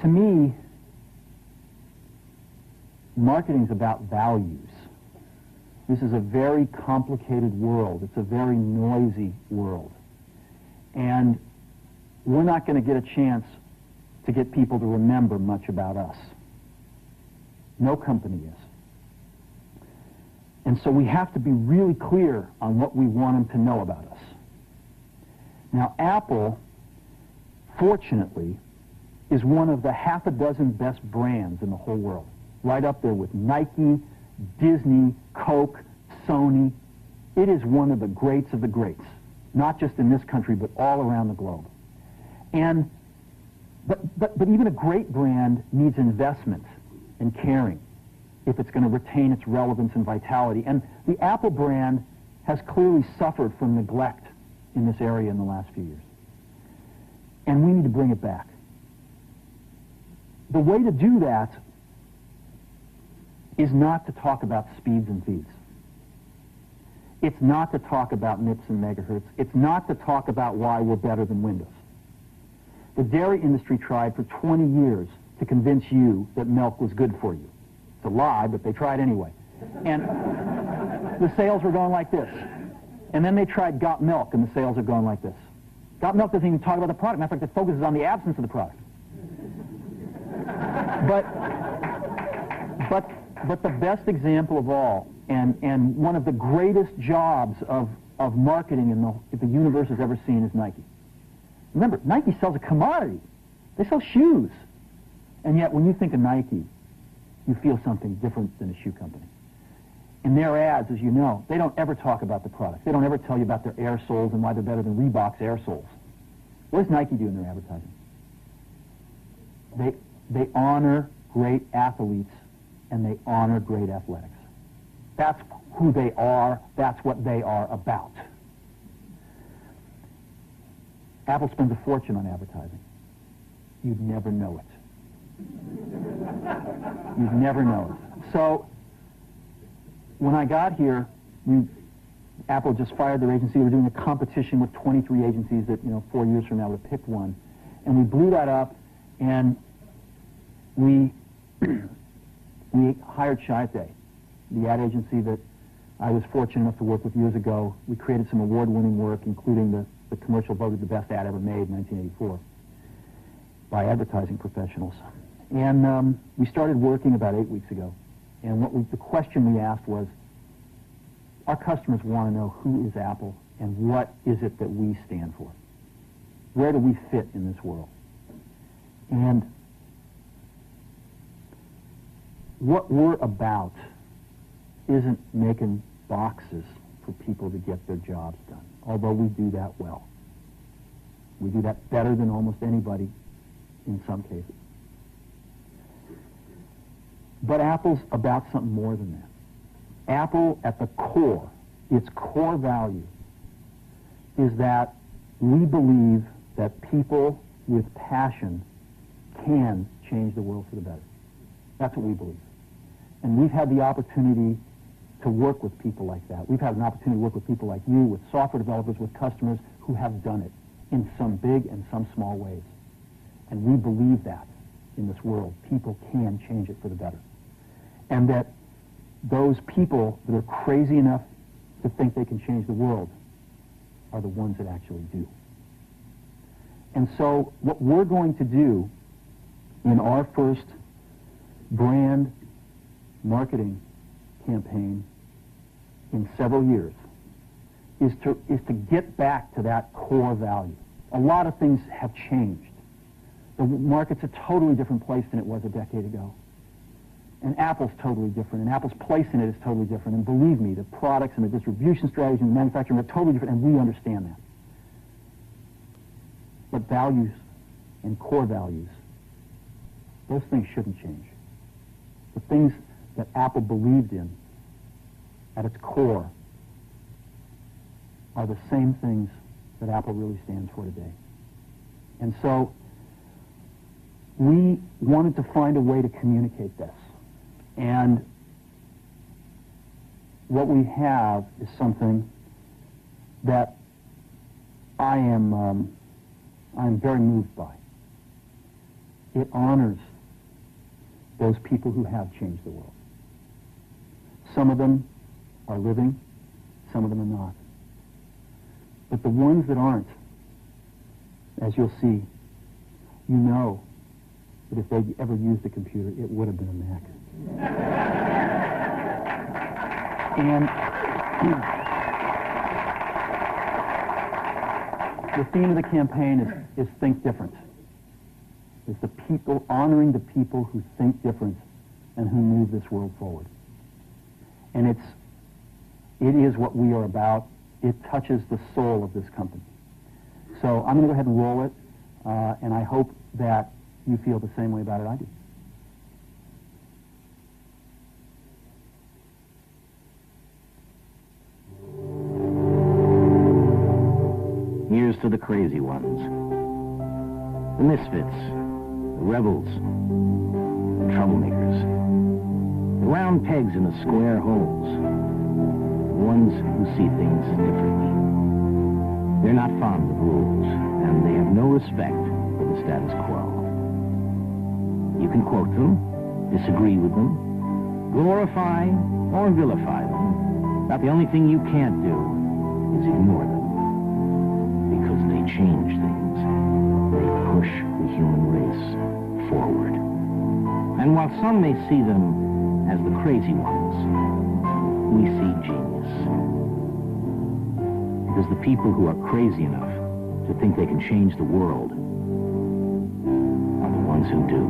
To me, marketing's about values. This is a very complicated world. It's a very noisy world. And we're not going to get a chance to get people to remember much about us. No company is. And so we have to be really clear on what we want them to know about us. Now, Apple, fortunately, is one of the half a dozen best brands in the whole world. Right up there with Nike, Disney, Coke, Sony. It is one of the greats of the greats, not just in this country, but all around the globe. And but even a great brand needs investment and caring if it's going to retain its relevance and vitality. And the Apple brand has clearly suffered from neglect in this area in the last few years. And we need to bring it back. The way to do that is not to talk about speeds and feeds. It's not to talk about MIPS and megahertz. It's not to talk about why we're better than Windows. The dairy industry tried for 20 years to convince you that milk was good for you. It's a lie, but they tried anyway. And the sales were going like this. And then they tried Got Milk, and the sales are going like this. Got Milk doesn't even talk about the product. Matter of fact, it focuses on the absence of the product. But the best example of all, and one of the greatest jobs of marketing the universe has ever seen is Nike. Remember, Nike sells a commodity. They sell shoes. And yet, when you think of Nike, you feel something different than a shoe company. In their ads, as you know, they don't ever talk about the product. They don't ever tell you about their air soles and why they're better than Reebok's air soles. What does Nike do in their advertising? They honor great athletes and they honor great athletics. That's who they are. That's what they are about. Apple spends a fortune on advertising. You'd never know it. You'd never know it. So, when I got here, Apple just fired their agency. They were doing a competition with 23 agencies that, 4 years from now would have picked one. And we blew that up, and we hired Chiat/Day, the ad agency that I was fortunate enough to work with years ago. We created some award-winning work, including the commercial voted the best ad ever made in 1984 by advertising professionals. And we started working about 8 weeks ago. And the question we asked was, our customers want to know who is Apple and what is it that we stand for? Where do we fit in this world? And what we're about isn't making boxes for people to get their jobs done, although we do that well. We do that better than almost anybody in some cases. But Apple's about something more than that. Apple, at the core, its core value, is that we believe that people with passion can change the world for the better. That's what we believe. And we've had the opportunity to work with people like that. We've had an opportunity to work with people like you, with software developers, with customers who have done it in some big and some small ways. And we believe that in this world, people can change it for the better. And that those people that are crazy enough to think they can change the world are the ones that actually do. And so what we're going to do in our first brand marketing campaign in several years is to get back to that core value. A lot of things have changed. The market's a totally different place than it was a decade ago. And Apple's totally different, and Apple's place in it is totally different. And believe me, the products and the distribution strategy and the manufacturing are totally different, and we understand that. But values and core values, those things shouldn't change. The things that Apple believed in at its core are the same things that Apple really stands for today. And so we wanted to find a way to communicate this. And what we have is something that I'm very moved by. It honors those people who have changed the world. Some of them are living, some of them are not. But the ones that aren't, as you'll see, you know that if they'd ever used a computer, it would have been a Mac. And the theme of the campaign is Think Different. It's the people, honoring the people who think different and who move this world forward. And it is what we are about. It touches the soul of this company. So I'm going to go ahead and roll it, and I hope that you feel the same way about it I do. Here's to the crazy ones, the misfits, the rebels, the troublemakers, the round pegs in the square holes, the ones who see things differently. They're not fond of rules, and they have no respect for the status quo. You can quote them, disagree with them, glorify or vilify them, but the only thing you can't do is ignore them. Because they change things. They push the human race forward. And while some may see them as the crazy ones, we see genius. Because the people who are crazy enough to think they can change the world are the ones who do.